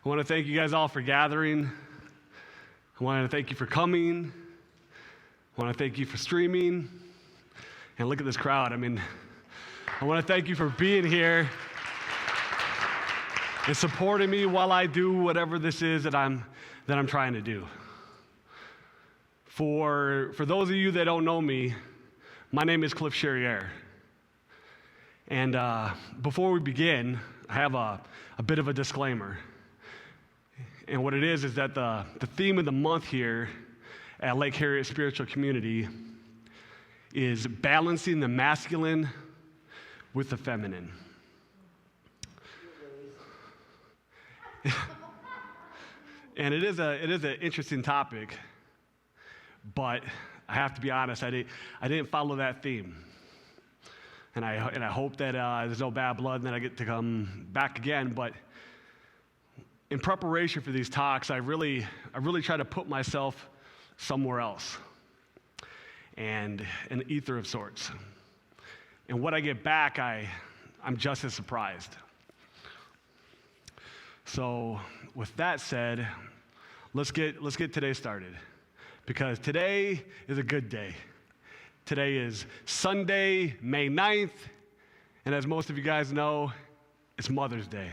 I want to thank you guys all for gathering. I want to thank you for coming. I want to thank you for streaming. And look at this crowd. I want to thank you for being here and supporting me while I do whatever this is that I'm trying to do. For those of you that don't know me, my name is Cherrier. And before we begin, I have a bit of a disclaimer. And what it is that the theme of the month here at Lake Harriet Spiritual Community is balancing the masculine with the feminine. And it is an interesting topic, but I have to be honest, I didn't follow that theme. And I hope that there's no bad blood and that I get to come back again. But in preparation for these talks, I really try to put myself somewhere else, and an ether of sorts. And when I get back, I'm just as surprised. So with that said, let's get today started, because today is a good day. Today is Sunday, May 9th, and as most of you guys know, it's Mother's Day.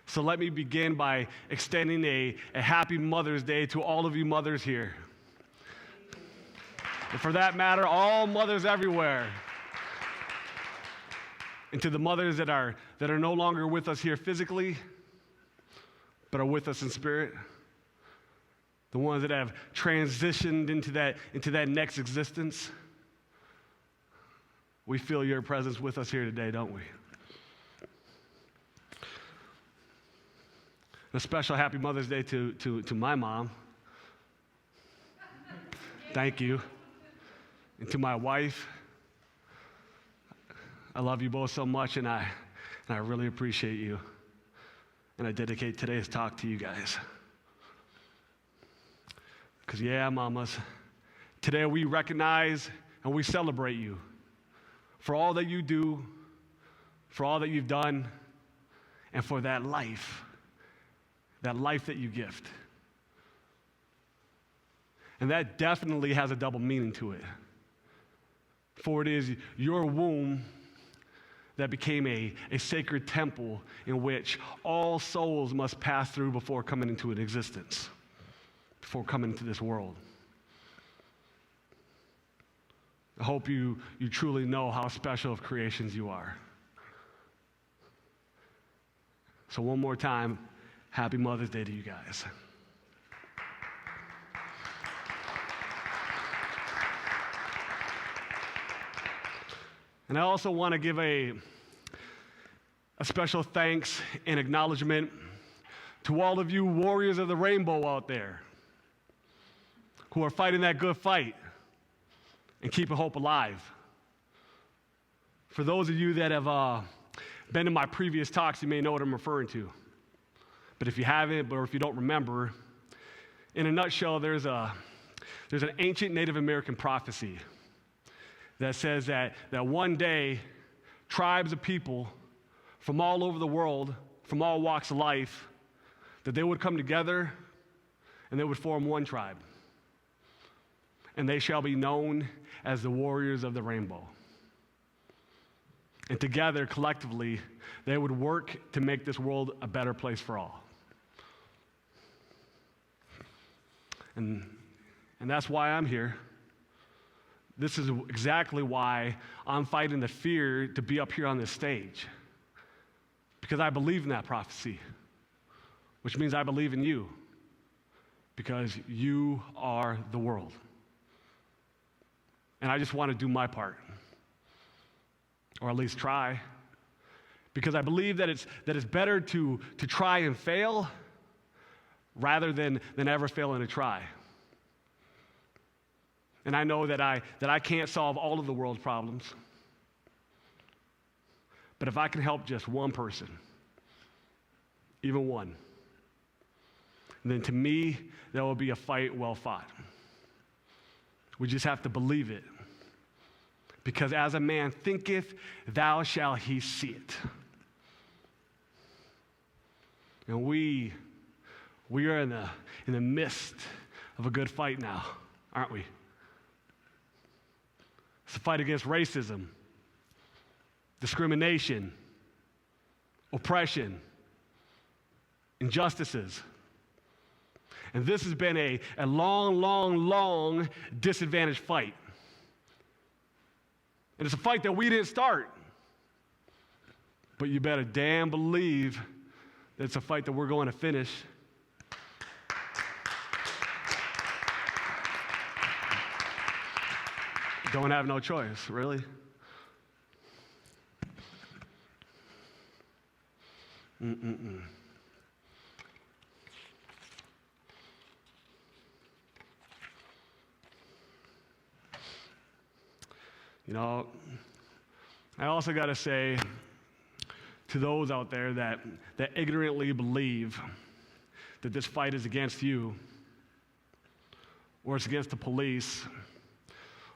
So let me begin by extending a happy Mother's Day to all of you mothers here. And for that matter, all mothers everywhere. And to the mothers that are no longer with us here physically, but are with us in spirit, the ones that have transitioned into that next existence, we feel your presence with us here today, don't we? A special happy Mother's Day to my mom. Thank you. And to my wife, I love you both so much, and I really appreciate you. And I dedicate today's talk to you guys. Because yeah, mamas, today we recognize and we celebrate you for all that you do, for all that you've done, and for that life that you gift. And that definitely has a double meaning to it. For it is your womb that became a sacred temple in which all souls must pass through before coming into an existence, before coming into this world. I hope you truly know how special of creations you are. So one more time, happy Mother's Day to you guys. And I also want to give a special thanks and acknowledgement to all of you warriors of the rainbow out there who are fighting that good fight and keeping hope alive. For those of you that have been in my previous talks, you may know what I'm referring to. But if you haven't, or if you don't remember, in a nutshell, there's an ancient Native American prophecy that says that one day, tribes of people from all over the world, from all walks of life, that they would come together and they would form one tribe. And they shall be known as the warriors of the rainbow. And together, collectively, they would work to make this world a better place for all. And that's why I'm here. This is exactly why I'm fighting the fear to be up here on this stage. Because I believe in that prophecy, which means I believe in you. Because you are the world. And I just want to do my part. Or at least try. Because I believe that it's better to try and fail rather than ever failing to try. And I know that I can't solve all of the world's problems. But if I can help just one person, even one, then to me, that will be a fight well fought. We just have to believe it. Because as a man thinketh, thou shalt he see it. And we We are in the midst of a good fight now, aren't we? It's a fight against racism, discrimination, oppression, injustices. And this has been a long disadvantaged fight. And it's a fight that we didn't start. But you better damn believe that it's a fight that we're going to finish. Don't have no choice, really. You know, I also got to say to those out there that ignorantly believe that this fight is against you, or it's against the police,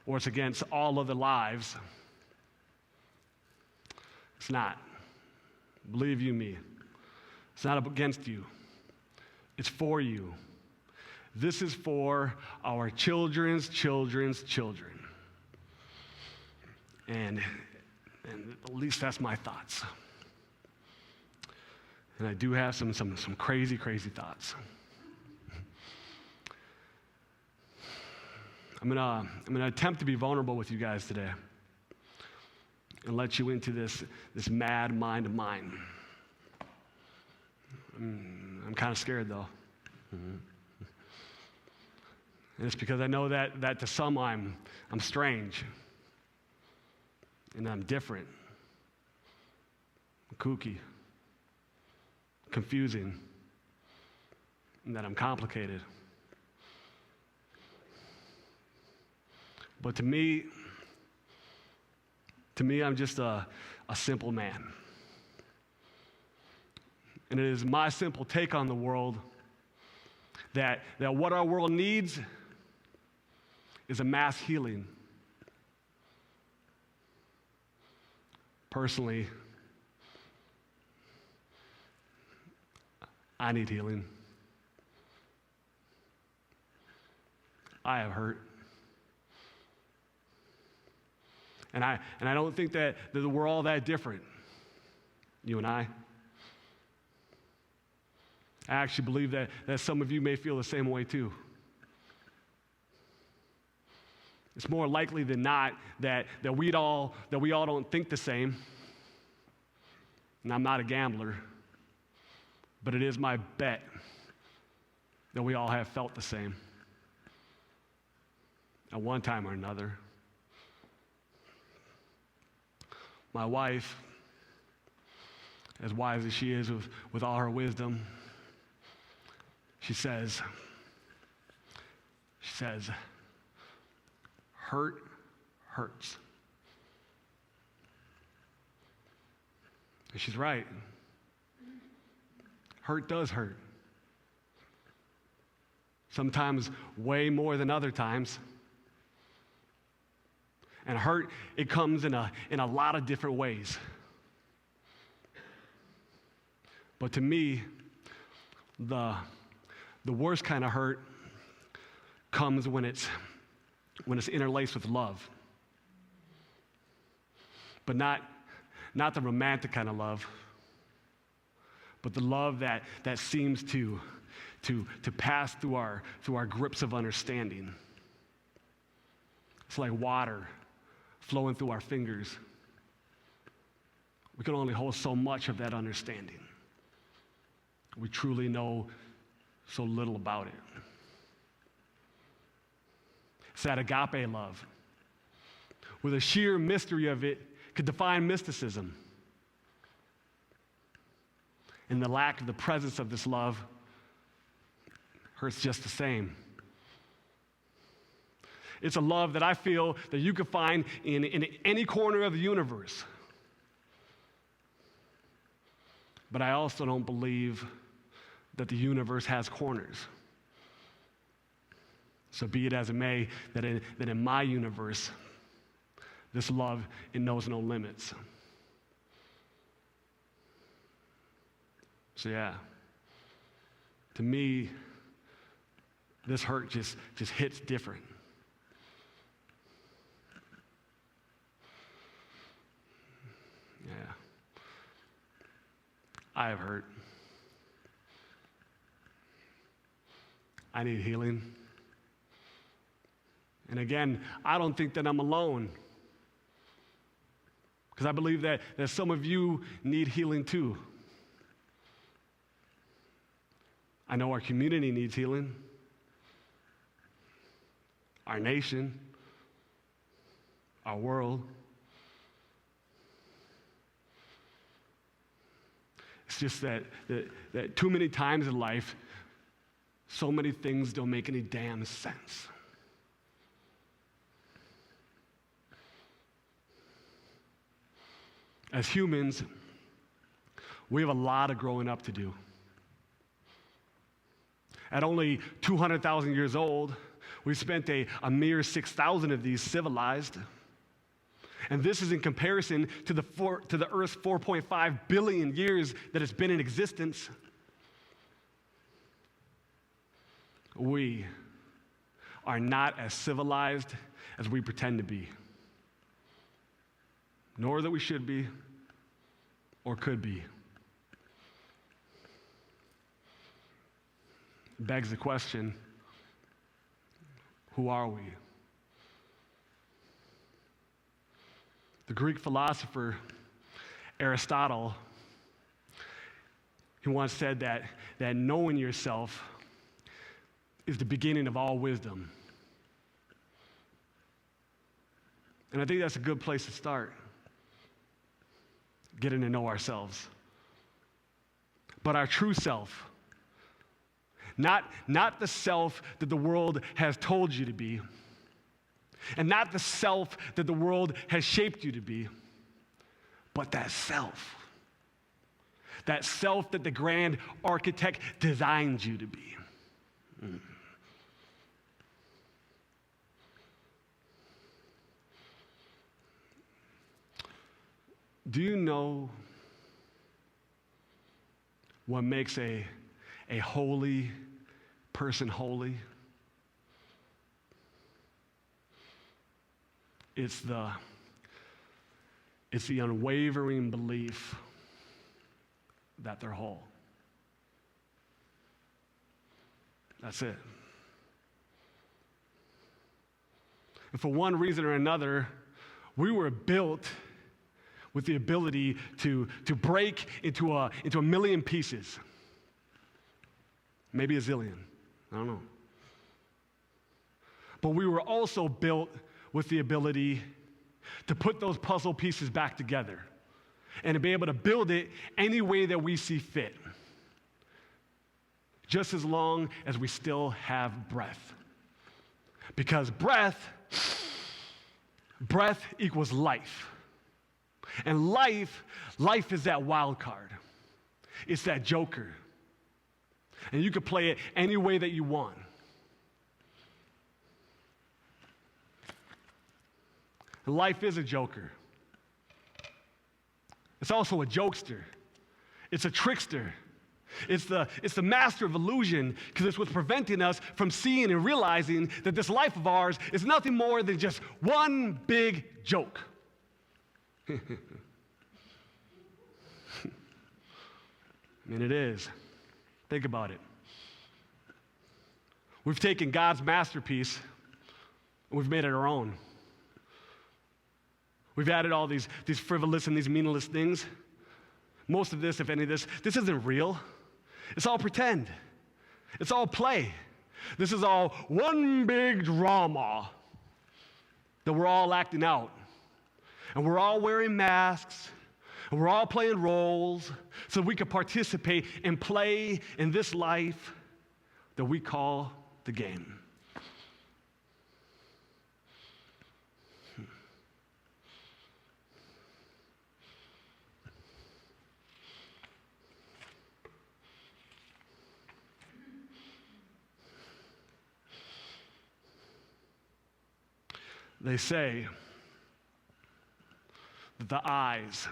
or it's against all other lives. It's not. Believe you me. It's not against you. It's for you. This is for our children's children's children. And at least that's my thoughts. And I do have some crazy thoughts. I'm gonna attempt to be vulnerable with you guys today and let you into this mad mind of mine. I'm kind of scared though. And it's because I know that to some I'm strange. And I'm different. I'm kooky. Confusing. And that I'm complicated. But to me, I'm just a simple man. And it is my simple take on the world that what our world needs is a mass healing. Personally, I need healing. I have hurt. And I don't think that we're all that different, you and I. I actually believe that some of you may feel the same way too. It's more likely than not that we all don't think the same. And I'm not a gambler, but it is my bet that we all have felt the same at one time or another. My wife, as wise as she is with all her wisdom, she says, hurt hurts. And she's right. Hurt does hurt. Sometimes way more than other times. And hurt, it comes in a lot of different ways. But to me, the worst kind of hurt comes when it's interlaced with love. But not the romantic kind of love, but the love that seems to pass through our grips of understanding. It's like water flowing through our fingers. We can only hold so much of that understanding. We truly know so little about it. It's that agape love, where the sheer mystery of it could define mysticism. And the lack of the presence of this love hurts just the same. It's a love that I feel that you could find in any corner of the universe. But I also don't believe that the universe has corners. So be it as it may, that in my universe, this love, it knows no limits. So yeah, to me, this hurt just hits different. Yeah. I have hurt. I need healing. And again, I don't think that I'm alone, because I believe that some of you need healing too. I know our community needs healing, our nation, our world. It's just that too many times in life, so many things don't make any damn sense. As humans, we have a lot of growing up to do. At only 200,000 years old, we spent a mere 6,000 of these civilized. And this is in comparison to the Earth's 4.5 billion years that it's been in existence. We are not as civilized as we pretend to be, nor that we should be or could be. It begs the question, who are we? The Greek philosopher Aristotle, he once said that knowing yourself is the beginning of all wisdom. And I think that's a good place to start, getting to know ourselves. But our true self, not the self that the world has told you to be, and not the self that the world has shaped you to be, but that self that the grand architect designed you to be. Do you know what makes a holy person holy? It's the unwavering belief that they're whole. That's it. And for one reason or another, we were built with the ability to break into a million pieces. Maybe a zillion. I don't know. But we were also built with the ability to put those puzzle pieces back together and to be able to build it any way that we see fit, just as long as we still have breath. Because breath equals life. And life is that wild card. It's that joker. And you can play it any way that you want. And life is a joker. It's also a jokester. It's a trickster. It's the master of illusion, because it's what's preventing us from seeing and realizing that this life of ours is nothing more than just one big joke. I mean, it is. Think about it. We've taken God's masterpiece and we've made it our own. We've added all these frivolous and these meaningless things. Most of this, if any of this isn't real. It's all pretend. It's all play. This is all one big drama that we're all acting out. And we're all wearing masks, and we're all playing roles so we can participate and play in this life that we call the game. They say that the eyes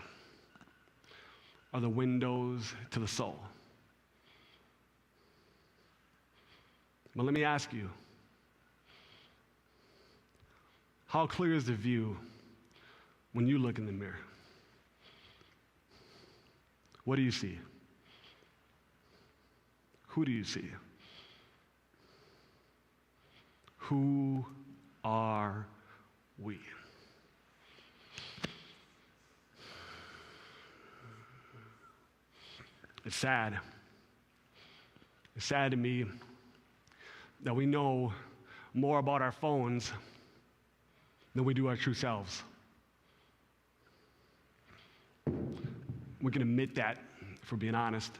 are the windows to the soul. But let me ask you, how clear is the view when you look in the mirror? What do you see? Who do you see? Who are we? It's sad. It's sad to me that we know more about our phones than we do our true selves. We can admit that if we're being honest.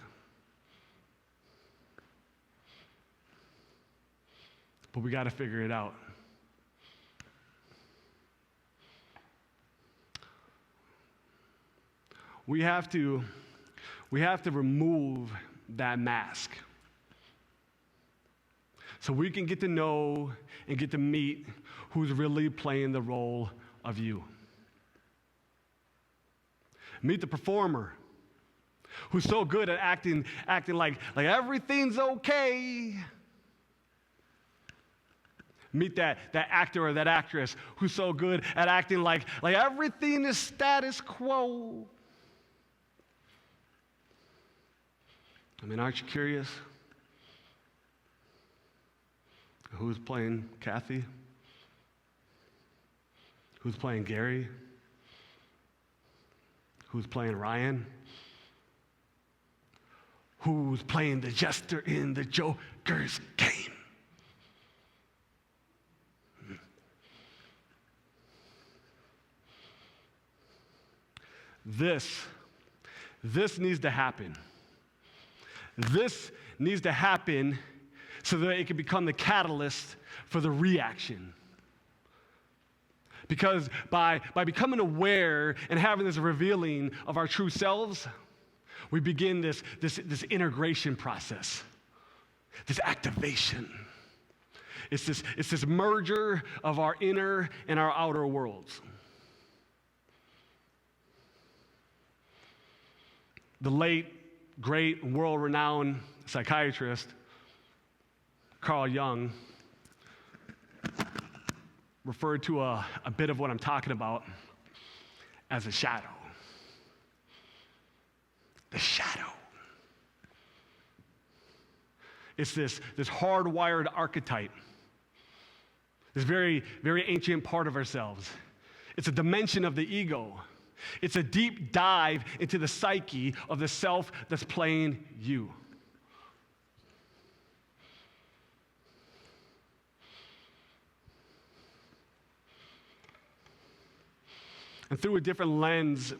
But we got to figure it out. We have to remove that mask so we can get to know and get to meet who's really playing the role of you. Meet the performer who's so good at acting like everything's okay. Meet that actor or that actress who's so good at acting like everything is status quo. I mean, aren't you curious? Who's playing Kathy? Who's playing Gary? Who's playing Ryan? Who's playing the jester in the Joker's game? This needs to happen. This needs to happen so that it can become the catalyst for the reaction. Because by becoming aware and having this revealing of our true selves, we begin this integration process, this activation. It's this merger of our inner and our outer worlds. The late, great, world-renowned psychiatrist, Carl Jung, referred to a bit of what I'm talking about as a shadow. The shadow. It's this hardwired archetype, this very, very ancient part of ourselves. It's a dimension of the ego. It's a deep dive into the psyche of the self that's playing you. And through a different lens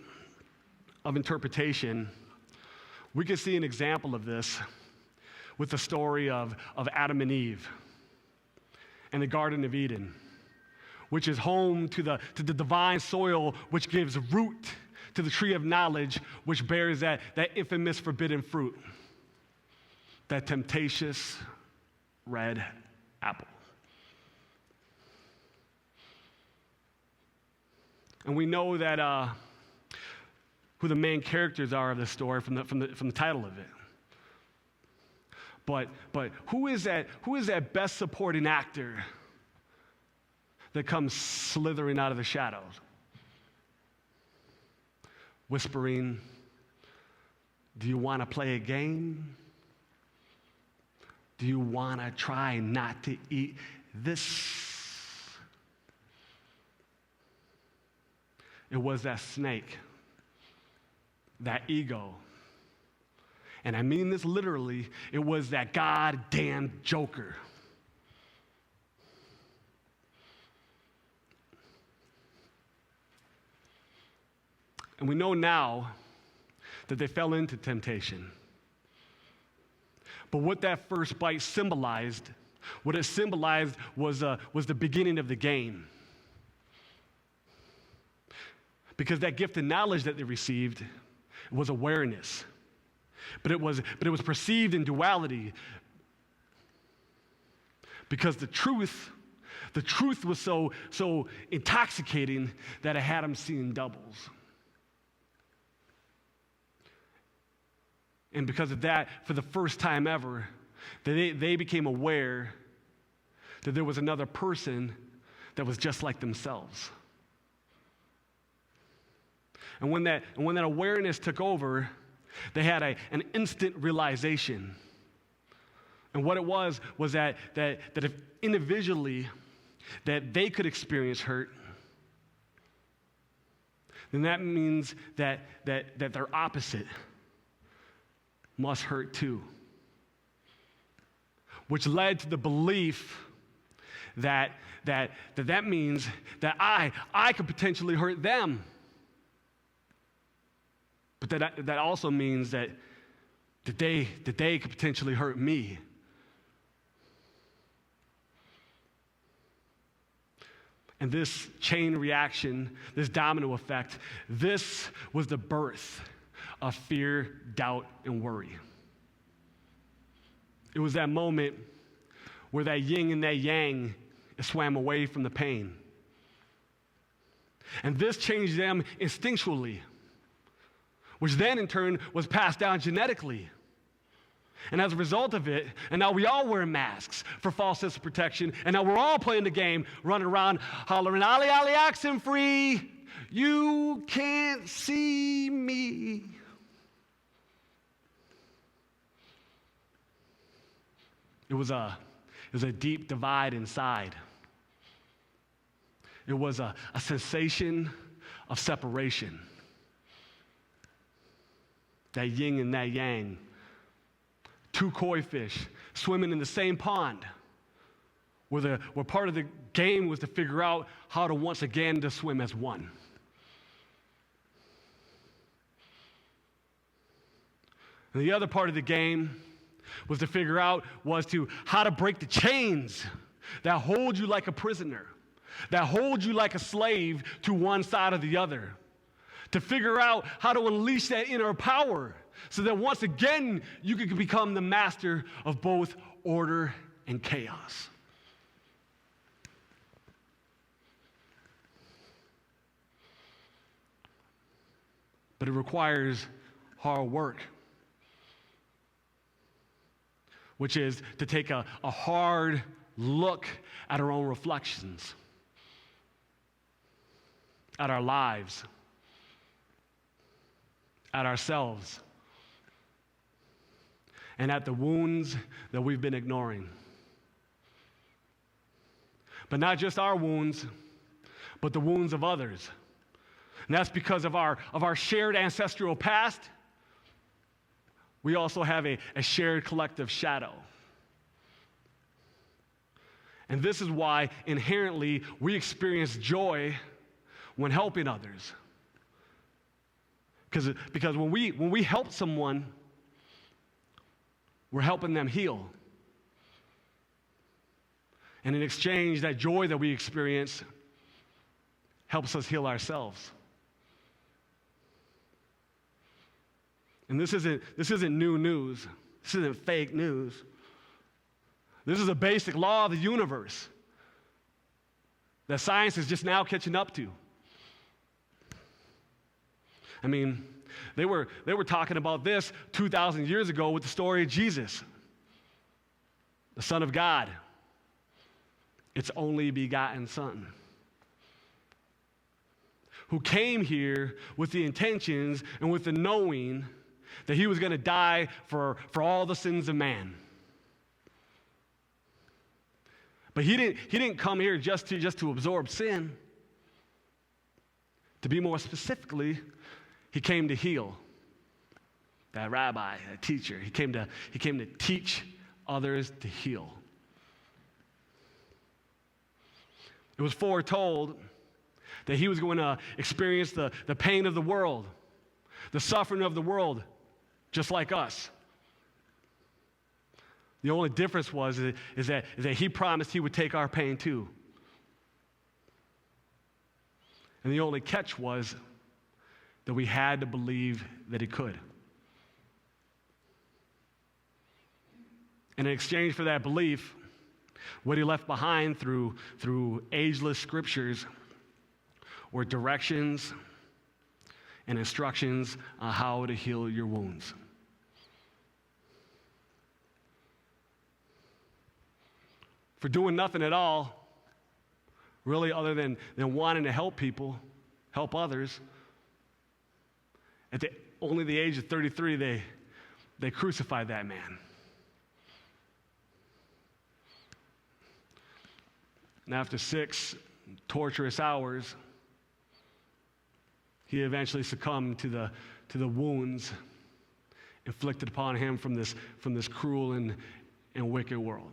of interpretation, we can see an example of this with the story of Adam and Eve and the Garden of Eden, which is home to the divine soil, which gives root to the tree of knowledge, which bears that infamous forbidden fruit, that temptatious red apple. And we know that who the main characters are of the story from the title of it. But who is that best supporting actor that comes slithering out of the shadows, whispering, "Do you want to play a game? Do you want to try not to eat this?" It was that snake, that ego. And I mean this literally, it was that goddamn joker. And we know now that they fell into temptation. But what that first bite symbolized, what it symbolized was the beginning of the game. Because that gift of knowledge that they received was awareness. But it was perceived in duality. Because the truth was so intoxicating that it had them seeing doubles. And because of that, for the first time ever, they became aware that there was another person that was just like themselves. And when that awareness took over, they had an instant realization. And what it was that if individually that they could experience hurt, then that means that their opposite must hurt too. Which led to the belief that means that I could potentially hurt them. But that also means that they could potentially hurt me. And this chain reaction, this domino effect, this was the birth of fear, doubt, and worry. It was that moment where that yin and that yang swam away from the pain. And this changed them instinctually, which then in turn was passed down genetically. And as a result of it, and now we all wear masks for false sense of protection, and now we're all playing the game, running around hollering, "Ollie, Ollie, oxen free, you can't see me." It was a deep divide inside. It was a sensation of separation. That yin and that yang. Two koi fish swimming in the same pond, where part of the game was to figure out how to once again to swim as one. And the other part of the game was to figure out how to break the chains that hold you like a prisoner, that hold you like a slave to one side or the other, to figure out how to unleash that inner power so that once again you could become the master of both order and chaos. But it requires hard work, which is to take a hard look at our own reflections, at our lives, at ourselves, and at the wounds that we've been ignoring. But not just our wounds, but the wounds of others. And that's because of our shared ancestral past. We also have a shared collective shadow. And this is why inherently we experience joy when helping others. Because when we help someone, we're helping them heal. And in exchange, that joy that we experience helps us heal ourselves. And this isn't new news. This isn't fake news. This is a basic law of the universe that science is just now catching up to. I mean, they were talking about this 2,000 years ago with the story of Jesus, the Son of God, its only begotten Son, who came here with the intentions and with the knowing that he was going to die for all the sins of man. But he didn't come here just to absorb sin. To be more specifically, he came to heal. That rabbi, that teacher, he came to teach others to heal. It was foretold that he was going to experience the pain of the world, the suffering of the world, just like us. The only difference is that he promised he would take our pain too. And the only catch was that we had to believe that he could. And in exchange for that belief, what he left behind through ageless scriptures were directions and instructions on how to heal your wounds. for doing nothing at all, really, other than wanting to help people, help others. At only the age of 33, they crucified that man. And after 6 torturous hours, he eventually succumbed to the wounds inflicted upon him from this cruel and wicked world.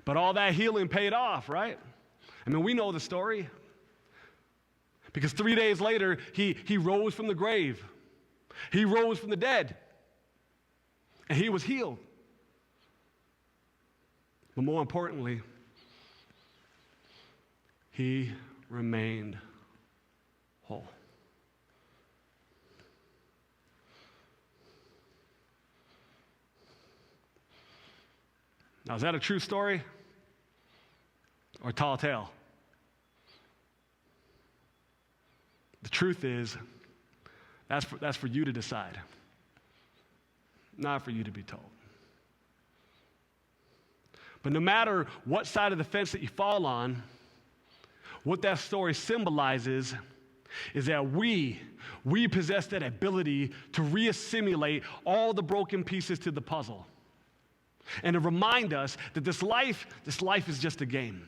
But all that healing paid off, right? I mean, we know the story. Because 3 days later, he rose from the grave. He rose from the dead. And he was healed. But more importantly, he remained whole. Now, is that a true story or a tall tale? The truth is, that's for you to decide, not for you to be told. But no matter what side of the fence that you fall on, what that story symbolizes is that we possess that ability to reassimilate all the broken pieces to the puzzle. And to remind us that this life is just a game.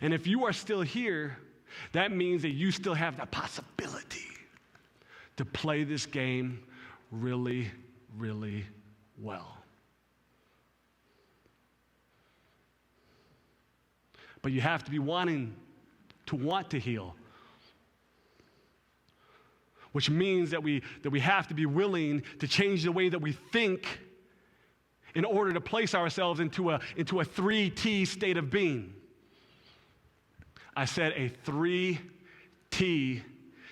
And if you are still here, that means that you still have the possibility to play this game really, really well. But you have to be want to heal. Which means that we have to be willing to change the way that we think in order to place ourselves into a 3T state of being. I said a 3T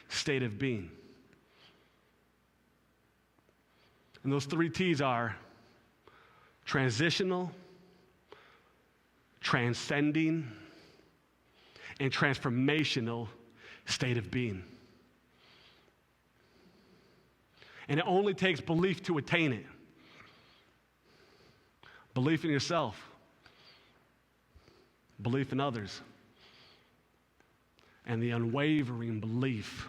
state of being. And those 3 T's are transitional, transcending, and transformational state of being. And it only takes belief to attain it. Belief in yourself. Belief in others. And the unwavering belief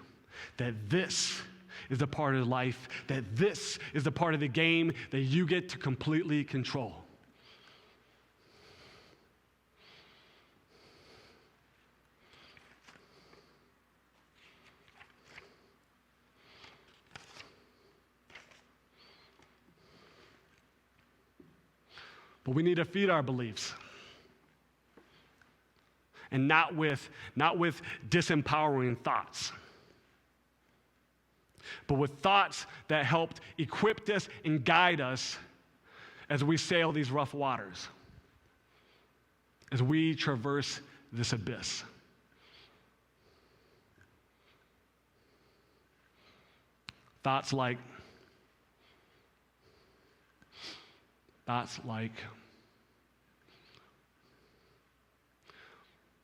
that this is the part of life, that this is the part of the game that you get to completely control. But we need to feed our beliefs. And not with disempowering thoughts, but with thoughts that helped equip us and guide us as we sail these rough waters, as we traverse this abyss. Thoughts like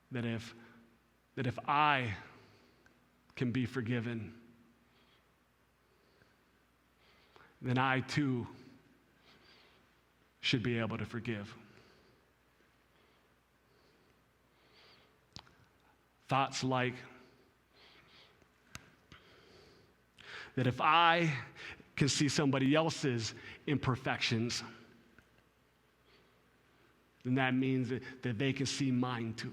that if I can be forgiven, then I too should be able to forgive. Thoughts like that if I can see somebody else's imperfections, then that means that they can see mine too.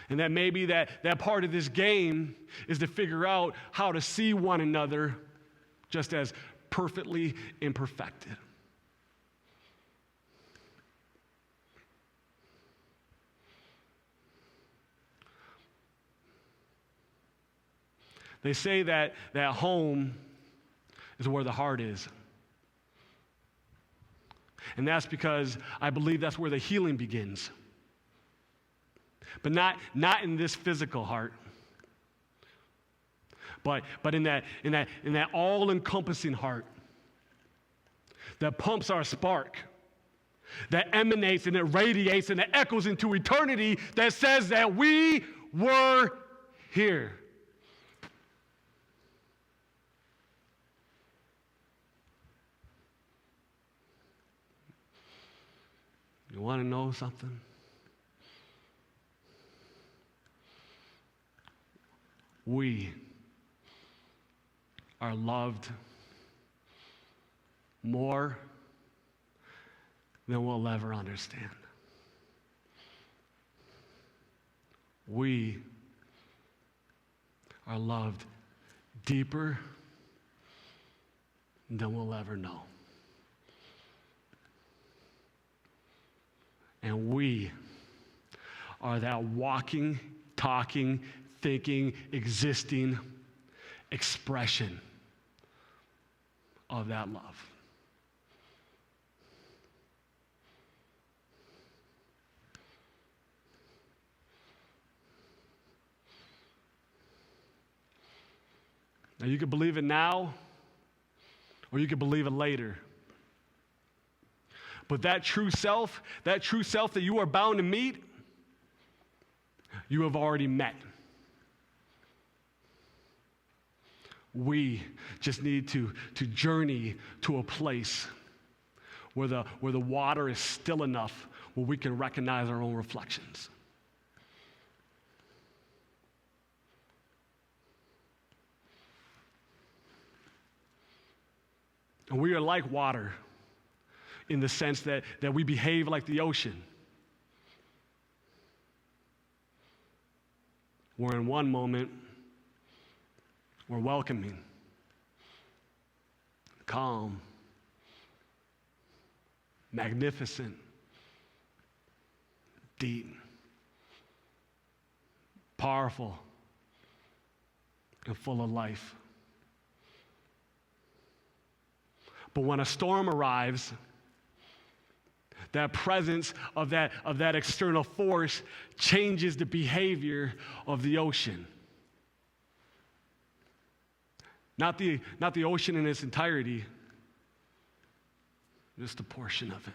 And that maybe that part of this game is to figure out how to see one another just as perfectly imperfected. They say that home is where the heart is. And that's because I believe that's where the healing begins. But not in this physical heart, but in that all-encompassing heart that pumps our spark, that emanates and it radiates and it echoes into eternity, that says that we were here. You want to know something? We are loved more than we'll ever understand. We are loved deeper than we'll ever know. And we are that walking, talking, thinking, existing expression of that love. Now, you can believe it now, or you can believe it later. But that true self that you are bound to meet, you have already met. We just need to journey to a place where the water is still enough where we can recognize our own reflections. And we are like water in the sense that we behave like the ocean. Where in one moment, we're welcoming, calm, magnificent, deep, powerful, and full of life. But when a storm arrives, that presence of that external force changes the behavior of the ocean. Not the ocean in its entirety, just a portion of it.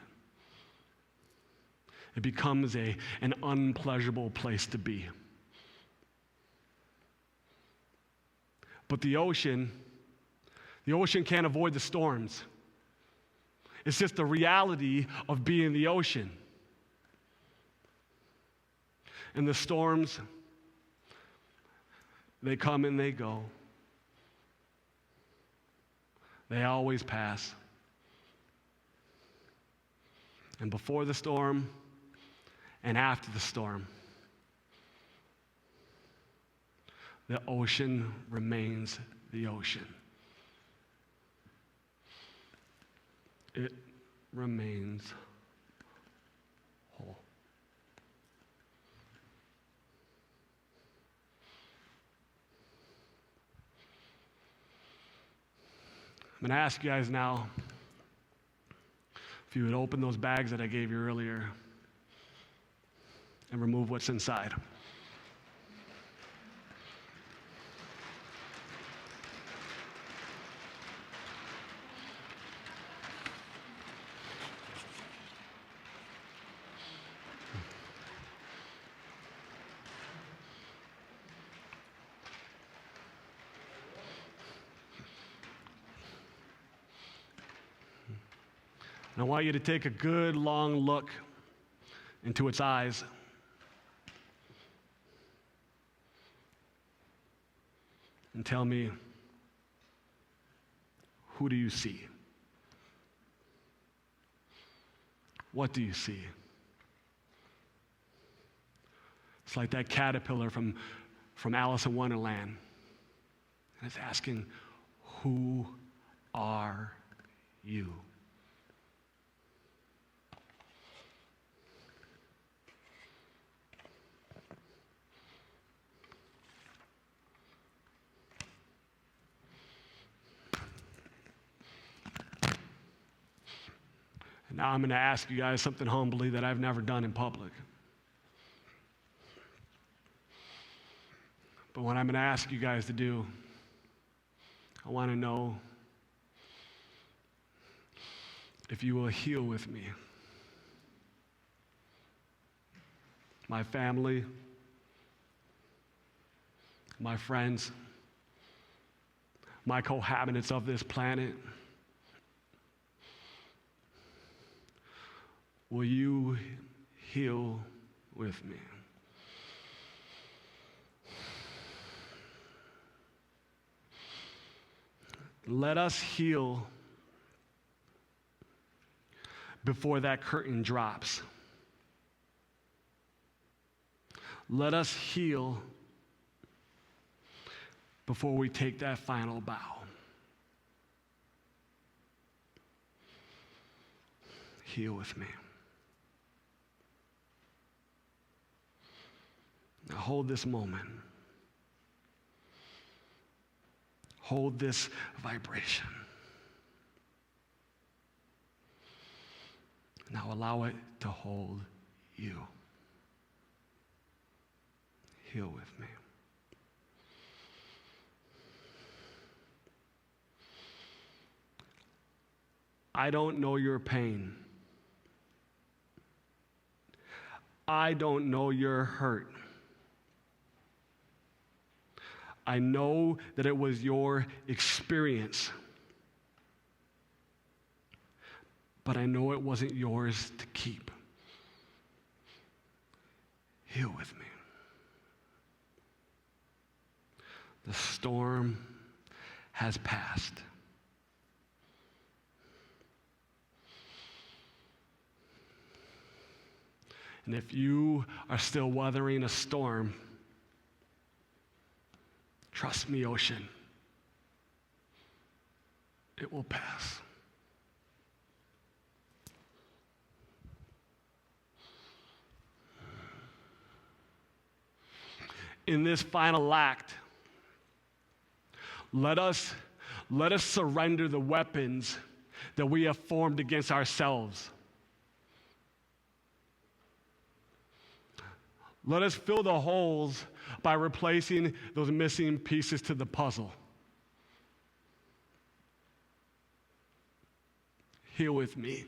It becomes an unpleasurable place to be. But the ocean can't avoid the storms. It's just the reality of being the ocean. And the storms, they come and they go. They always pass. And before the storm and after the storm, the ocean remains the ocean. It remains whole. I'm going to ask you guys now if you would open those bags that I gave you earlier and remove what's inside. And I want you to take a good long look into its eyes. And tell me, who do you see? What do you see? It's like that caterpillar from Alice in Wonderland. And it's asking, who are you? Now I'm going to ask you guys something humbly that I've never done in public. But what I'm going to ask you guys to do, I want to know if you will heal with me. My family, my friends, my cohabitants of this planet, will you heal with me? Let us heal before that curtain drops. Let us heal before we take that final bow. Heal with me. Now hold this moment. Hold this vibration. Now allow it to hold you. Heal with me. I don't know your pain. I don't know your hurt. I know that it was your experience, but I know it wasn't yours to keep. Heal with me. The storm has passed. And if you are still weathering a storm, trust me, ocean, it will pass. In this final act, let us surrender the weapons that we have formed against ourselves. Let us fill the holes by replacing those missing pieces to the puzzle. Heal with me,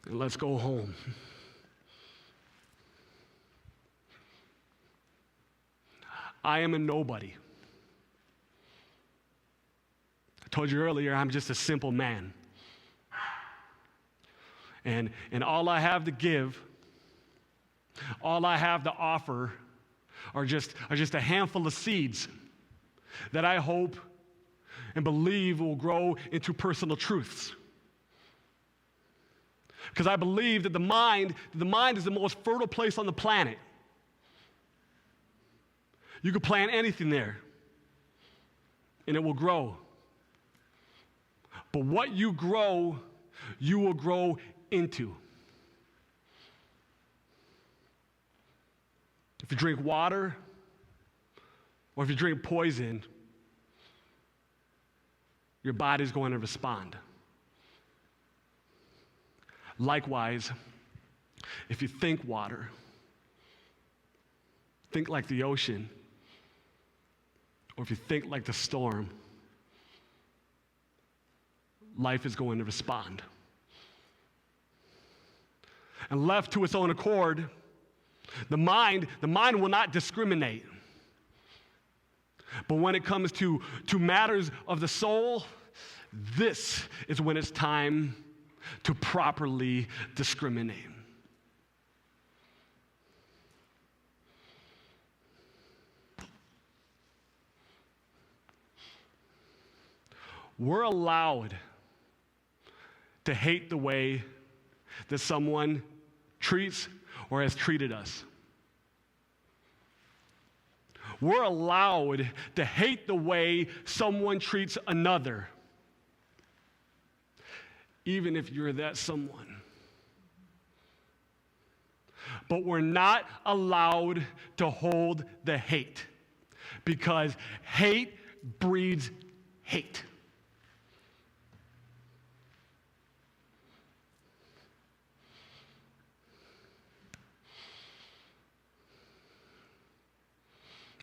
and let's go home. I am a nobody. I told you earlier, I'm just a simple man. And all I have to give, all I have to offer are just a handful of seeds that I hope and believe will grow into personal truths. Because I believe that the mind is the most fertile place on the planet. You can plant anything there, and it will grow. But what you grow, you will grow into. If you drink water, or if you drink poison, your body's going to respond. Likewise, if you think water, think like the ocean, or if you think like the storm, life is going to respond. And left to its own accord, the mind will not discriminate. But when it comes to matters of the soul, this is when it's time to properly discriminate. We're allowed to hate the way that someone treats or has treated us. We're allowed to hate the way someone treats another, even if you're that someone. But we're not allowed to hold the hate, because hate breeds hate.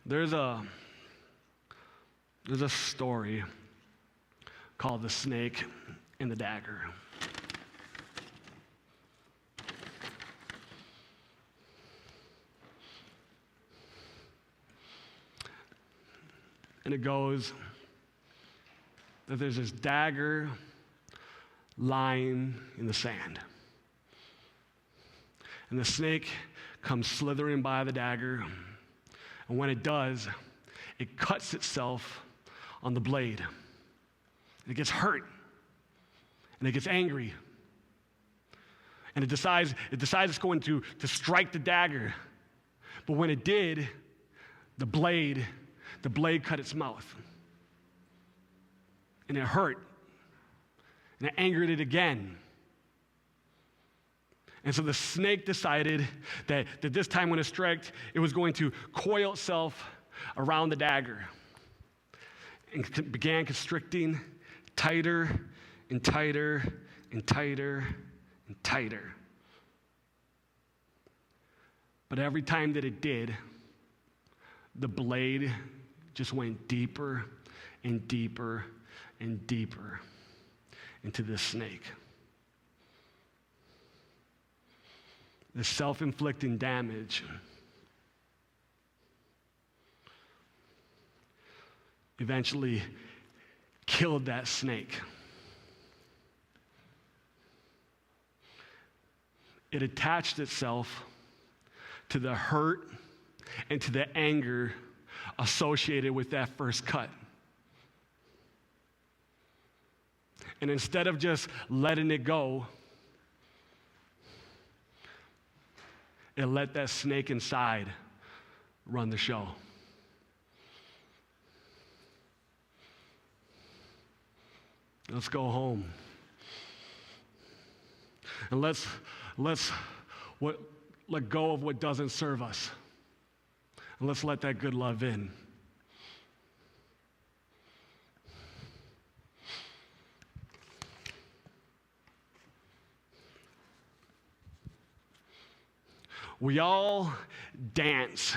There's a story called The Snake and the Dagger. And it goes that there's this dagger lying in the sand. And the snake comes slithering by the dagger. And when it does, it cuts itself on the blade. It gets hurt. And it gets angry. And it decides it's going to strike the dagger. But when it did, the blade cut its mouth. And it hurt. And it angered it again. And so the snake decided that this time when it struck, it was going to coil itself around the dagger. And began constricting tighter and tighter and tighter and tighter. But every time that it did, the blade just went deeper and deeper and deeper into this snake. The self-inflicting damage eventually killed that snake. It attached itself to the hurt and to the anger associated with that first cut. And instead of just letting it go, it let that snake inside run the show. Let's go home. And let's let go of what doesn't serve us. And let's let that good love in. We all dance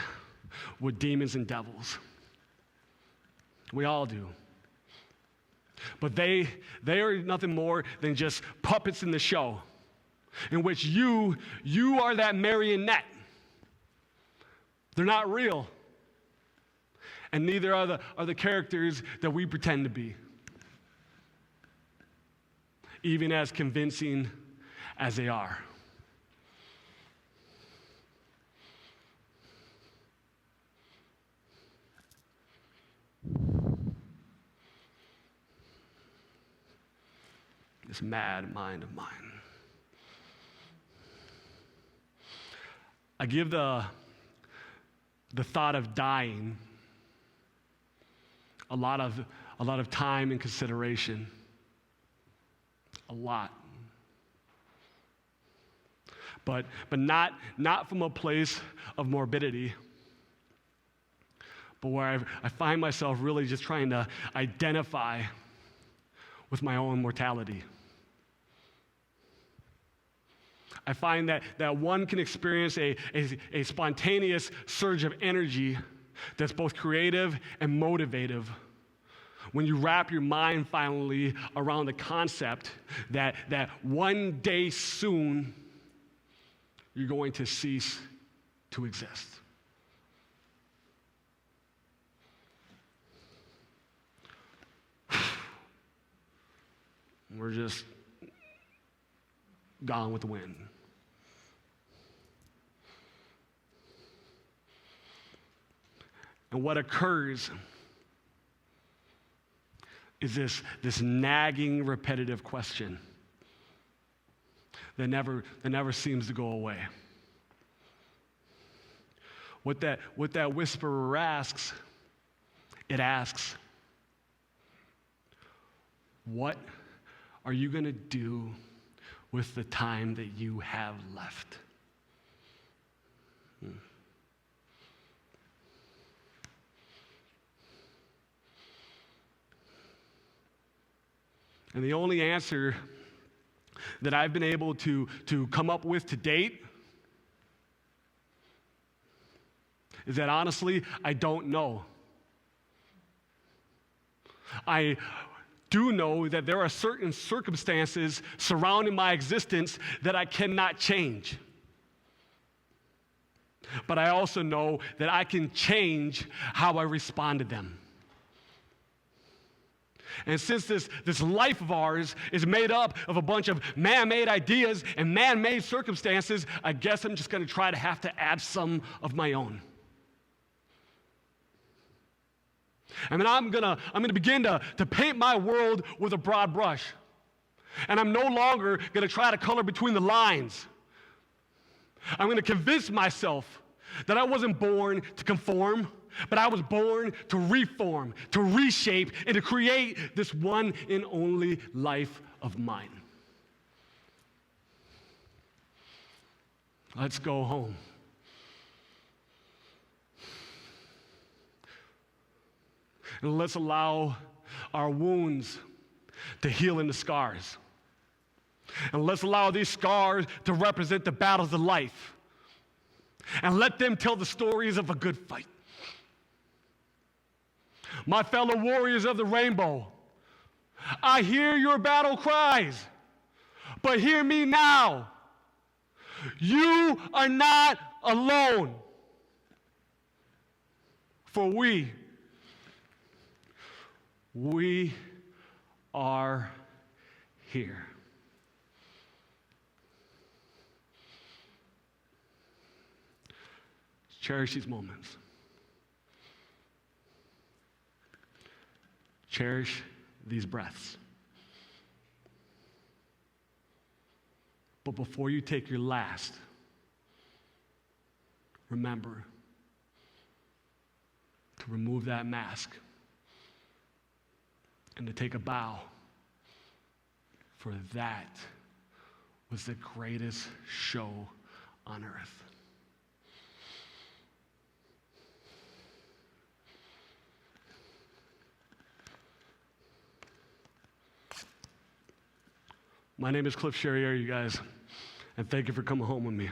with demons and devils. We all do. But they are nothing more than just puppets in the show, in which you are that marionette. They're not real. And neither are the characters that we pretend to be, even as convincing as they are. This mad mind of mine. I give the thought of dying a lot of time and consideration. A lot. But not from a place of morbidity, but where I find myself really just trying to identify with my own mortality. I find that one can experience a spontaneous surge of energy that's both creative and motivative when you wrap your mind finally around the concept that one day soon you're going to cease to exist. We're just gone with the wind. And what occurs is this nagging, repetitive question that never seems to go away. What that whisperer asks, it asks, what are you going to do with the time that you have left? And the only answer that I've been able to come up with to date is that honestly, I don't know. I do know that there are certain circumstances surrounding my existence that I cannot change. But I also know that I can change how I respond to them. And since this life of ours is made up of a bunch of man-made ideas and man-made circumstances, I guess I'm just going to try to have to add some of my own. And then I'm gonna begin to paint my world with a broad brush. And I'm no longer going to try to color between the lines. I'm going to convince myself that I wasn't born to conform, but I was born to reform, to reshape, and to create this one and only life of mine. Let's go home. And let's allow our wounds to heal into scars. And let's allow these scars to represent the battles of life. And let them tell the stories of a good fight. My fellow warriors of the rainbow, I hear your battle cries, but hear me now. You are not alone. For we are here. Cherish these moments. Cherish these breaths. But before you take your last, remember to remove that mask and to take a bow, for that was the greatest show on earth. My name is Cherrier, you guys, and thank you for coming home with me.